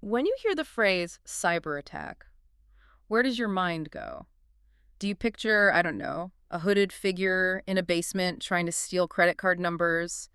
When you hear the phrase cyber attack, where does your mind go? Do you picture, I don't know, a hooded figure in a basement trying to steal credit card numbers?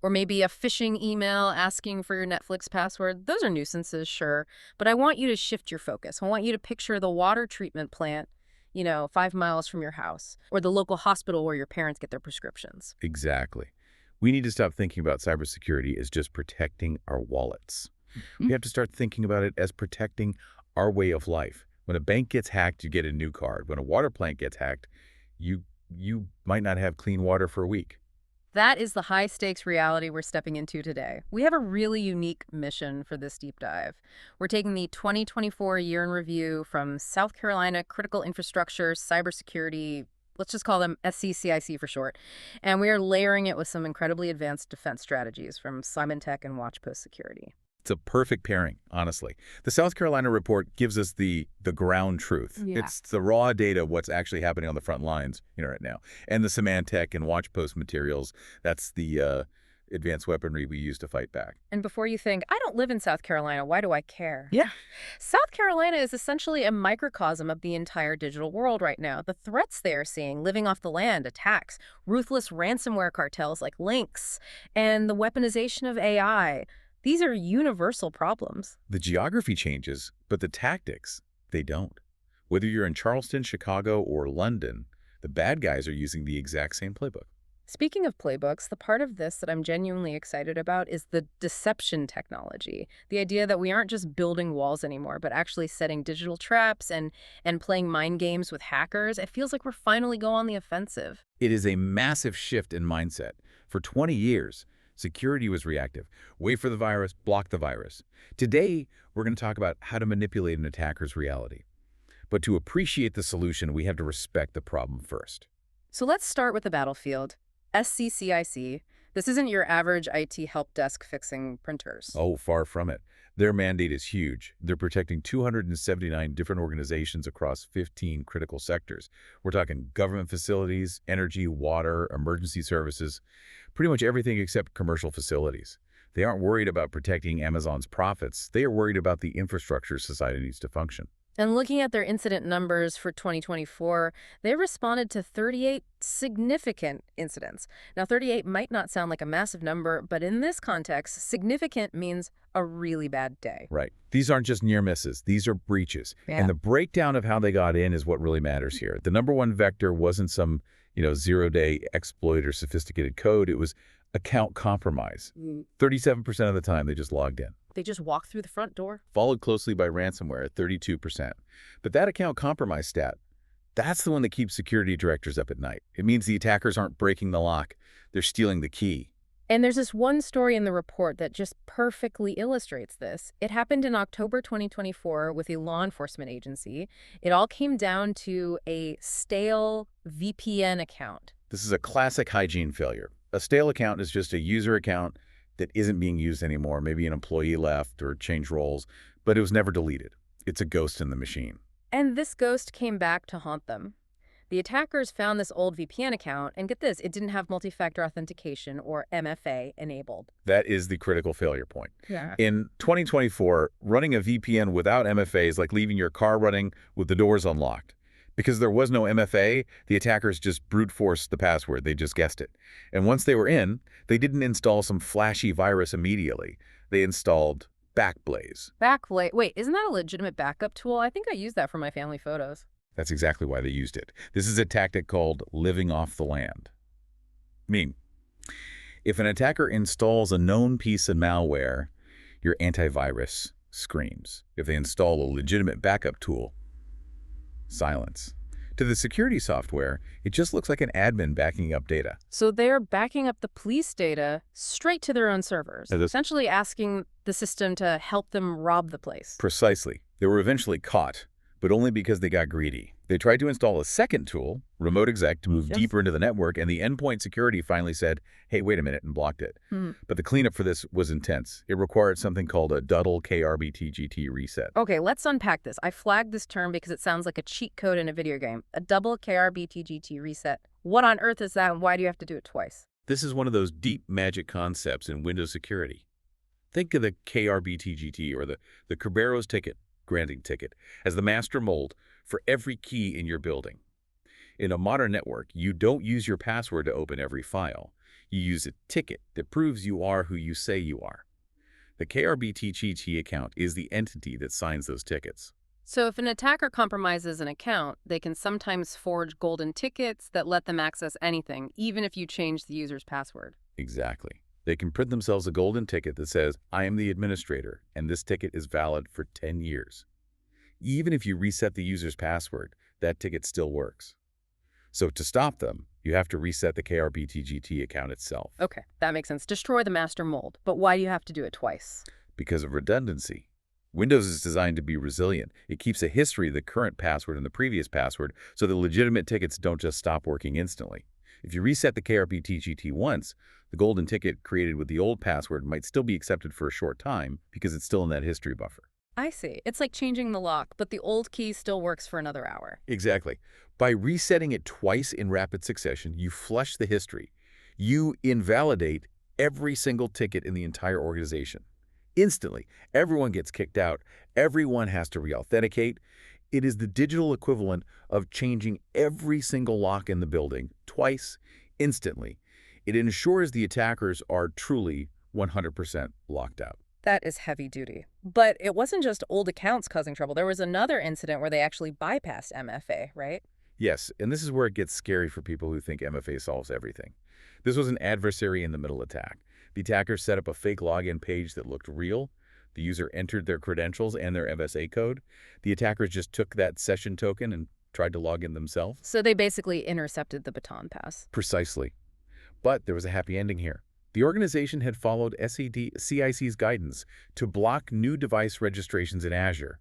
Or maybe a phishing email asking for your Netflix password? Those are nuisances, sure. But I want you to shift your focus. I want you to picture the water treatment plant, 5 miles from your house, or the local hospital where your parents get their prescriptions. Exactly. We need to stop thinking about cybersecurity as just protecting our wallets. We have to start thinking about it as protecting our way of life. When a bank gets hacked, you get a new card. When a water plant gets hacked, you might not have clean water for a week. That is the high-stakes reality we're stepping into today. We have a really unique mission for this deep dive. We're taking the 2024 year in review from South Carolina Critical Infrastructure, Cybersecurity, let's just call them SCCIC for short, and we are layering it with some incredibly advanced defense strategies from Symantec and Watchpost Security. It's a perfect pairing, honestly. The South Carolina report gives us the ground truth. Yeah. It's the raw data, what's actually happening on the front lines, right now. And the Symantec and Watchpost materials, that's the advanced weaponry we use to fight back. And before you think, I don't live in South Carolina, why do I care? Yeah. South Carolina is essentially a microcosm of the entire digital world right now. The threats they are seeing, living off the land, attacks, ruthless ransomware cartels like Lynx, and the weaponization of AI. These are universal problems. The geography changes, but the tactics, they don't. Whether you're in Charleston, Chicago, or London, the bad guys are using the exact same playbook. Speaking of playbooks, the part of this that I'm genuinely excited about is the deception technology. The idea that we aren't just building walls anymore, but actually setting digital traps and playing mind games with hackers. It feels like we're finally going on the offensive. It is a massive shift in mindset. For 20 years, security was reactive. Wait for the virus, block the virus. Today, we're going to talk about how to manipulate an attacker's reality. But to appreciate the solution, we have to respect the problem first. So let's start with the battlefield. SCCIC. This isn't your average IT help desk fixing printers. Oh, far from it. Their mandate is huge. They're protecting 279 different organizations across 15 critical sectors. We're talking government facilities, energy, water, emergency services, pretty much everything except commercial facilities. They aren't worried about protecting Amazon's profits. They are worried about the infrastructure society needs to function. And looking at their incident numbers for 2024, they responded to 38 significant incidents. Now, 38 might not sound like a massive number, but in this context, significant means a really bad day. Right. These aren't just near misses. These are breaches. Yeah. And the breakdown of how they got in is what really matters here. The number one vector wasn't some, zero-day exploit or sophisticated code. It was account compromise. 37% of the time, they just logged in. They just walk through the front door. Followed closely by ransomware at 32%. But that account compromise stat, that's the one that keeps security directors up at night. It means the attackers aren't breaking the lock. They're stealing the key. And there's this one story in the report that just perfectly illustrates this. It happened in October 2024 with a law enforcement agency. It all came down to a stale VPN account. This is a classic hygiene failure. A stale account is just a user account that isn't being used anymore. Maybe an employee left or changed roles, but it was never deleted. It's a ghost in the machine. And this ghost came back to haunt them. The attackers found this old VPN account, and get this, it didn't have multi-factor authentication or MFA enabled. That is the critical failure point. Yeah. In 2024, running a VPN without MFA is like leaving your car running with the doors unlocked. Because there was no MFA, the attackers just brute forced the password. They just guessed it. And once they were in, they didn't install some flashy virus immediately. They installed Backblaze. Backblaze. Wait, isn't that a legitimate backup tool? I think I used that for my family photos. That's exactly why they used it. This is a tactic called living off the land. If an attacker installs a known piece of malware, your antivirus screams. If they install a legitimate backup tool, silence. To the security software, it just looks like an admin backing up data. So they're backing up the police data straight to their own servers, essentially asking the system to help them rob the place. Precisely. They were eventually caught, but only because they got greedy. They tried to install a second tool, Remote Exec, to move deeper into the network, and the endpoint security finally said, hey, wait a minute, and blocked it. But the cleanup for this was intense. It required something called a double KRBTGT reset. Okay, let's unpack this. I flagged this term because it sounds like a cheat code in a video game. A double KRBTGT reset. What on earth is that, and why do you have to do it twice? This is one of those deep magic concepts in Windows security. Think of the KRBTGT or the Kerberos ticket, granting ticket, as the master mold for every key in your building. In a modern network, you don't use your password to open every file. You use a ticket that proves you are who you say you are. The KRBTGT account is the entity that signs those tickets. So if an attacker compromises an account, they can sometimes forge golden tickets that let them access anything, even if you change the user's password. Exactly. They can print themselves a golden ticket that says, I am the administrator, and this ticket is valid for 10 years. Even if you reset the user's password, that ticket still works. So to stop them, you have to reset the KRBTGT account itself. Okay, that makes sense. Destroy the master mold. But why do you have to do it twice? Because of redundancy. Windows is designed to be resilient. It keeps a history of the current password and the previous password so the legitimate tickets don't just stop working instantly. If you reset the KRBTGT once, the golden ticket created with the old password might still be accepted for a short time because it's still in that history buffer. I see. It's like changing the lock, but the old key still works for another hour. Exactly. By resetting it twice in rapid succession, you flush the history. You invalidate every single ticket in the entire organization. Instantly, everyone gets kicked out. Everyone has to re-authenticate. It is the digital equivalent of changing every single lock in the building twice, instantly. It ensures the attackers are truly 100% locked out. That is heavy duty. But it wasn't just old accounts causing trouble. There was another incident where they actually bypassed MFA, right? Yes, and this is where it gets scary for people who think MFA solves everything. This was an adversary in the middle attack. The attackers set up a fake login page that looked real. The user entered their credentials and their MFA code. The attackers just took that session token and tried to log in themselves. So they basically intercepted the baton pass. Precisely. But there was a happy ending here. The organization had followed CIC's guidance to block new device registrations in Azure.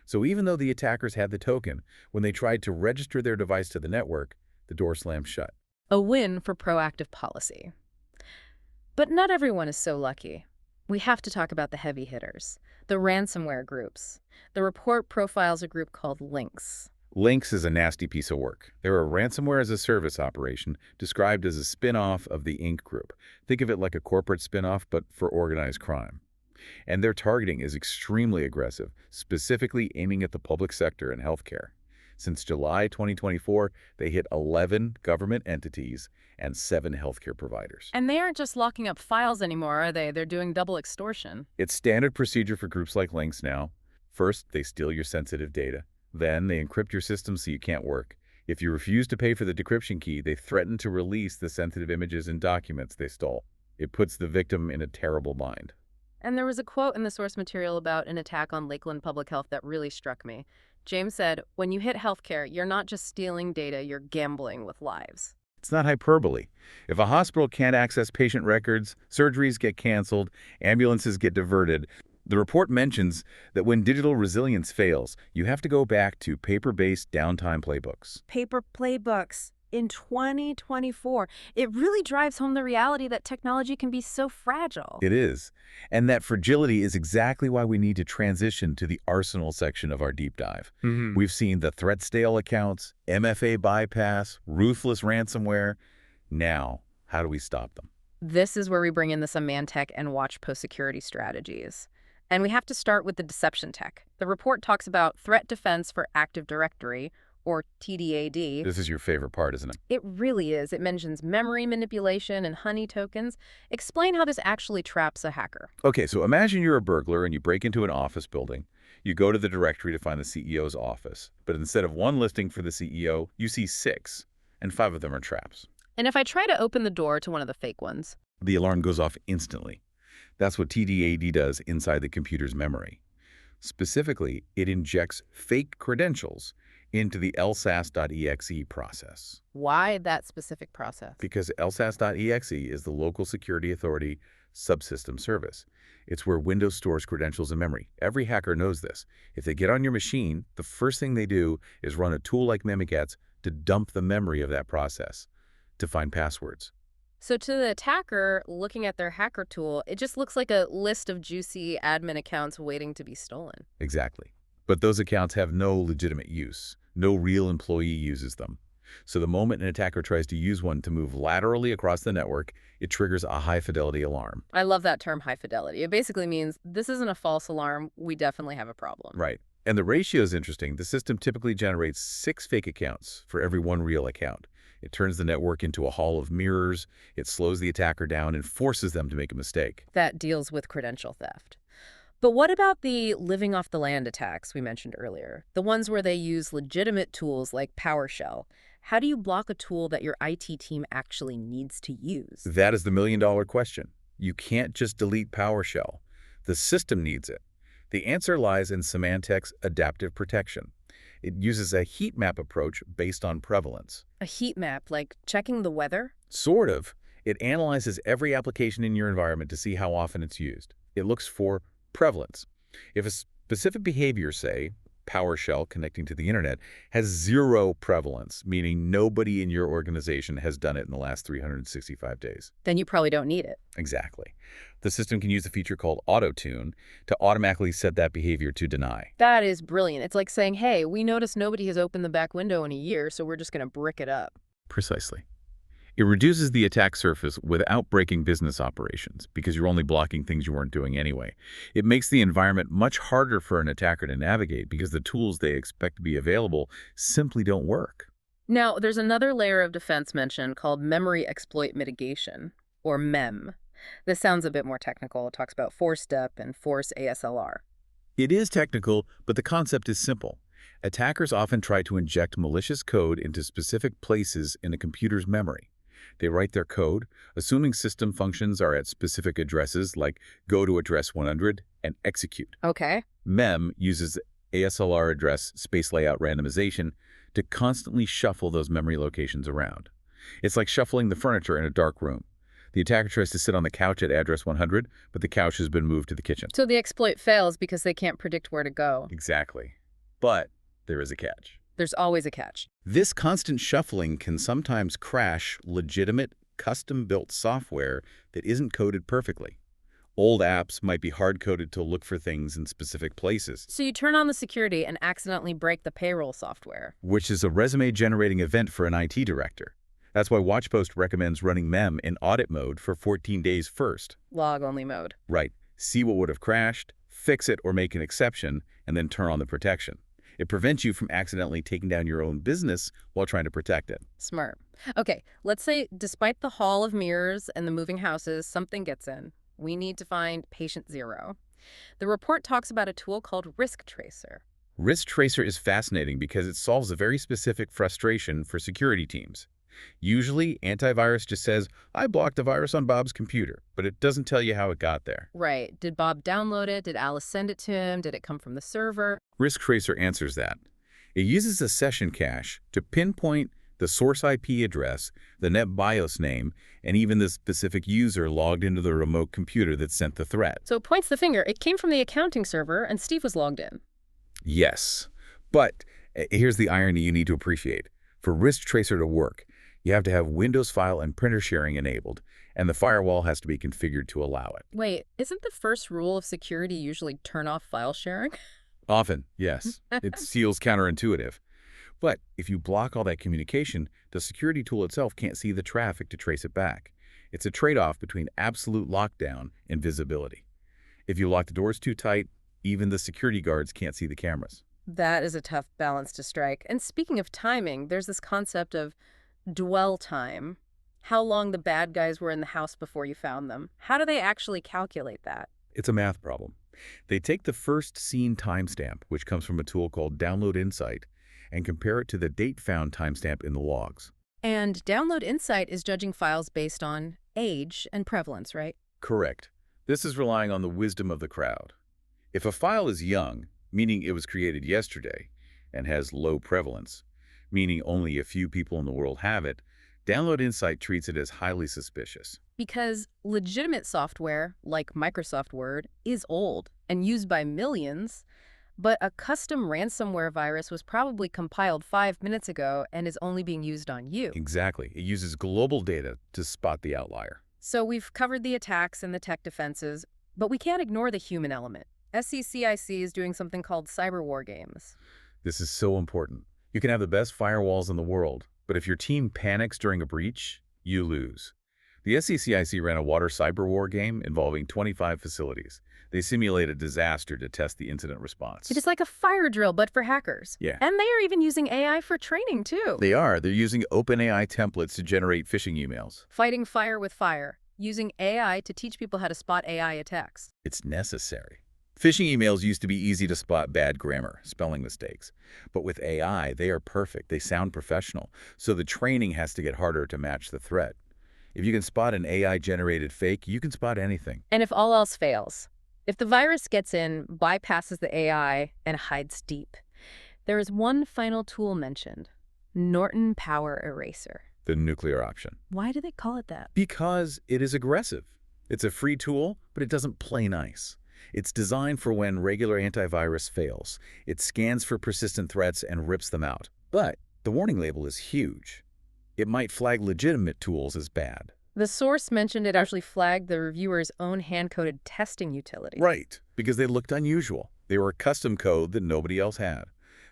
So even though the attackers had the token, when they tried to register their device to the network, the door slammed shut. A win for proactive policy. But not everyone is so lucky. We have to talk about the heavy hitters, the ransomware groups. The report profiles a group called Lynx. Lynx is a nasty piece of work. They're a ransomware-as-a-service operation described as a spin-off of the Inc. group. Think of it like a corporate spin-off, but for organized crime. And their targeting is extremely aggressive, specifically aiming at the public sector and healthcare. Since July 2024, they hit 11 government entities and 7 healthcare providers. And they aren't just locking up files anymore, are they? They're doing double extortion. It's standard procedure for groups like Lynx now. First, they steal your sensitive data. Then, they encrypt your system so you can't work. If you refuse to pay for the decryption key, they threaten to release the sensitive images and documents they stole. It puts the victim in a terrible bind. And there was a quote in the source material about an attack on Lakeland Public Health that really struck me. James said, when you hit healthcare, you're not just stealing data, you're gambling with lives. It's not hyperbole. If a hospital can't access patient records, surgeries get canceled, ambulances get diverted, the report mentions that when digital resilience fails, you have to go back to paper-based downtime playbooks. Paper playbooks. In 2024, it really drives home the reality that technology can be so fragile. It is. And that fragility is exactly why we need to transition to the arsenal section of our deep dive. We've seen the threat stale accounts, MFA bypass, ruthless ransomware. Now, how do we stop them? This is where we bring in the Symantec and WatchPost security strategies. And we have to start with the deception tech. The report talks about threat defense for Active Directory, or TDAD. This is your favorite part, isn't it? It really is. It mentions memory manipulation and honey tokens. Explain how this actually traps a hacker. Okay, so imagine you're a burglar and you break into an office building. You go to the directory to find the CEO's office. But instead of one listing for the CEO, you see 6, and 5 of them are traps. And if I try to open the door to one of the fake ones? The alarm goes off instantly. That's what TDAD does inside the computer's memory. Specifically, it injects fake credentials into the lsas.exe process. Why that specific process? Because lsas.exe is the local security authority subsystem service. It's where Windows stores credentials in memory. Every hacker knows this. If they get on your machine, the first thing they do is run a tool like Mimikatz to dump the memory of that process to find passwords. So to the attacker, looking at their hacker tool, it just looks like a list of juicy admin accounts waiting to be stolen. Exactly. But those accounts have no legitimate use. No real employee uses them. So the moment an attacker tries to use one to move laterally across the network, it triggers a high-fidelity alarm. I love that term high fidelity. It basically means this isn't a false alarm. We definitely have a problem. Right. And the ratio is interesting. The system typically generates 6 fake accounts for every 1 real account. It turns the network into a hall of mirrors, it slows the attacker down and forces them to make a mistake. That deals with credential theft. But what about the living off the land attacks we mentioned earlier? The ones where they use legitimate tools like PowerShell. How do you block a tool that your IT team actually needs to use? That is the million-dollar question. You can't just delete PowerShell. The system needs it. The answer lies in Symantec's adaptive protection. It uses a heat map approach based on prevalence. A heat map, like checking the weather? Sort of. It analyzes every application in your environment to see how often it's used. It looks for prevalence. If a specific behavior, say, PowerShell connecting to the internet, has 0 prevalence, meaning nobody in your organization has done it in the last 365 days. Then you probably don't need it. Exactly. The system can use a feature called auto-tune to automatically set that behavior to deny. That is brilliant. It's like saying, hey, we noticed nobody has opened the back window in a year, so we're just going to brick it up. Precisely. It reduces the attack surface without breaking business operations because you're only blocking things you weren't doing anyway. It makes the environment much harder for an attacker to navigate because the tools they expect to be available simply don't work. Now, there's another layer of defense mentioned called memory exploit mitigation, or MEM. This sounds a bit more technical. It talks about force-step and force ASLR. It is technical, but the concept is simple. Attackers often try to inject malicious code into specific places in a computer's memory. They write their code, assuming system functions are at specific addresses like go to address 100 and execute. Okay. MEM uses ASLR address space layout randomization to constantly shuffle those memory locations around. It's like shuffling the furniture in a dark room. The attacker tries to sit on the couch at address 100, but the couch has been moved to the kitchen. So the exploit fails because they can't predict where to go. Exactly. But there is a catch. There's always a catch. This constant shuffling can sometimes crash legitimate, custom-built software that isn't coded perfectly. Old apps might be hard-coded to look for things in specific places, So you turn on the security and accidentally break the payroll software. which is a resume-generating event for an IT director. That's why Watchpost recommends running MEM in audit mode for 14 days first. Log-only mode. Right. See what would have crashed, fix it or make an exception, and then turn on the protection. It prevents you from accidentally taking down your own business while trying to protect it. Smart. Okay, let's say despite the hall of mirrors and the moving houses, something gets in. We need to find patient 0. The report talks about a tool called Risk Tracer. Risk Tracer is fascinating because it solves a very specific frustration for security teams. Usually, antivirus just says, I blocked a virus on Bob's computer, but it doesn't tell you how it got there. Right. Did Bob download it? Did Alice send it to him? Did it come from the server? Risk Tracer answers that. It uses a session cache to pinpoint the source IP address, the net BIOS name, and even the specific user logged into the remote computer that sent the threat. So it points the finger. It came from the accounting server, and Steve was logged in. Yes, but here's the irony you need to appreciate. For Risk Tracer to work, you have to have Windows file and printer sharing enabled, and the firewall has to be configured to allow it. Wait, isn't the first rule of security usually turn off file sharing? Often, yes. It feels counterintuitive. But if you block all that communication, the security tool itself can't see the traffic to trace it back. It's a trade-off between absolute lockdown and visibility. If you lock the doors too tight, even the security guards can't see the cameras. That is a tough balance to strike. And speaking of timing, there's this concept of dwell time. How long the bad guys were in the house before you found them. How do they actually calculate that? It's a math problem. They take the first seen timestamp, which comes from a tool called Download Insight, and compare it to the date found timestamp in the logs. And Download Insight is judging files based on age and prevalence, right? Correct. This is relying on the wisdom of the crowd. If a file is young, meaning it was created yesterday, and has low prevalence, meaning only a few people in the world have it, Download Insight treats it as highly suspicious. Because legitimate software, like Microsoft Word, is old and used by millions, but a custom ransomware virus was probably compiled 5 minutes ago and is only being used on you. Exactly. It uses global data to spot the outlier. So we've covered the attacks and the tech defenses, but we can't ignore the human element. SCCIC is doing something called cyber war games. This is so important. You can have the best firewalls in the world, But if your team panics during a breach, you lose. The SCCIC ran a water cyber war game involving 25 facilities. They simulated a disaster to test the incident It response. is like a fire drill, but for hackers. Yeah, And they are even using AI for training, too. they are. They're using OpenAI templates to generate phishing emails. Fighting fire with fire, using AI to teach people how to spot AI attacks. It's necessary. Phishing emails used to be easy to spot bad grammar, spelling mistakes. But with AI, they are perfect. They sound professional. So the training has to get harder to match the threat. If you can spot an AI-generated fake, you can spot anything. And if all else fails, if the virus gets in, bypasses the AI, and hides deep, there is one final tool mentioned: Norton Power Eraser. The nuclear option. Why do they call it that? Because it is aggressive. It's a free tool, but it doesn't play nice. It's designed for when regular antivirus fails. It scans for persistent threats and rips them out. But the warning label is huge. It might flag legitimate tools as bad. The source mentioned it actually flagged the reviewer's own hand-coded testing utility. Right, because they looked unusual. They were a custom code that nobody else had.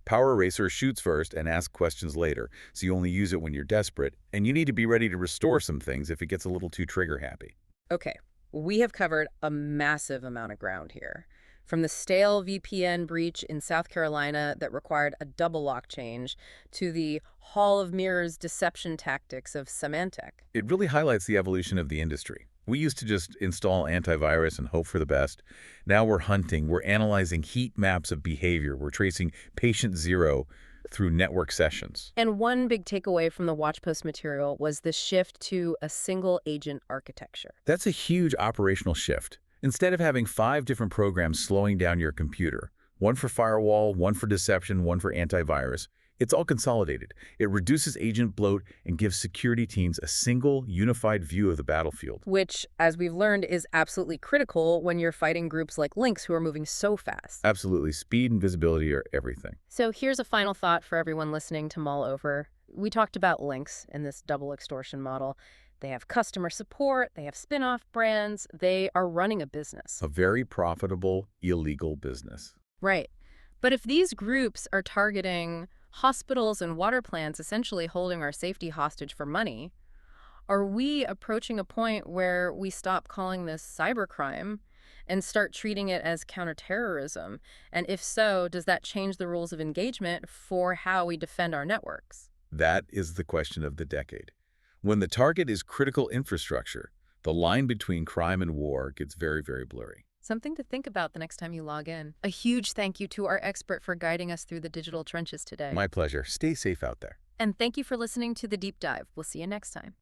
Power Eraser shoots first and asks questions later, so you only use it when you're desperate, and you need to be ready to restore some things if it gets a little too trigger-happy. Okay, we have covered a massive amount of ground here. From the stale VPN breach in South Carolina that required a double lock change to the Hall of Mirrors deception tactics of Symantec. It really highlights the evolution of the industry. We used to just install antivirus and hope for the best. Now we're hunting, we're analyzing heat maps of behavior, we're tracing patient zero through network sessions. And one big takeaway from the Watchpost material was the shift to a single agent architecture. That's a huge operational shift. Instead of having 5 different programs slowing down your computer, one for firewall, one for deception, one for antivirus, it's all consolidated. It reduces agent bloat and gives security teams a single, unified view of the battlefield. Which, as we've learned, is absolutely critical when you're fighting groups like Lynx who are moving so fast. Absolutely. Speed and visibility are everything. So here's a final thought for everyone listening to mull over. We talked about Lynx in this double extortion model. They have customer support, they have spin-off brands, they are running a business. A very profitable, illegal business. Right. But if these groups are targeting hospitals and water plants, essentially holding our safety hostage for money, are we approaching a point where we stop calling this cybercrime and start treating it as counterterrorism? And if so, does that change the rules of engagement for how we defend our networks? That is the question of the decade. When the target is critical infrastructure, the line between crime and war gets very, very blurry. Something to think about the next time you log in. A huge thank you to our expert for guiding us through the digital trenches today. My pleasure. Stay safe out there. And thank you for listening to The Deep Dive. We'll see you next time.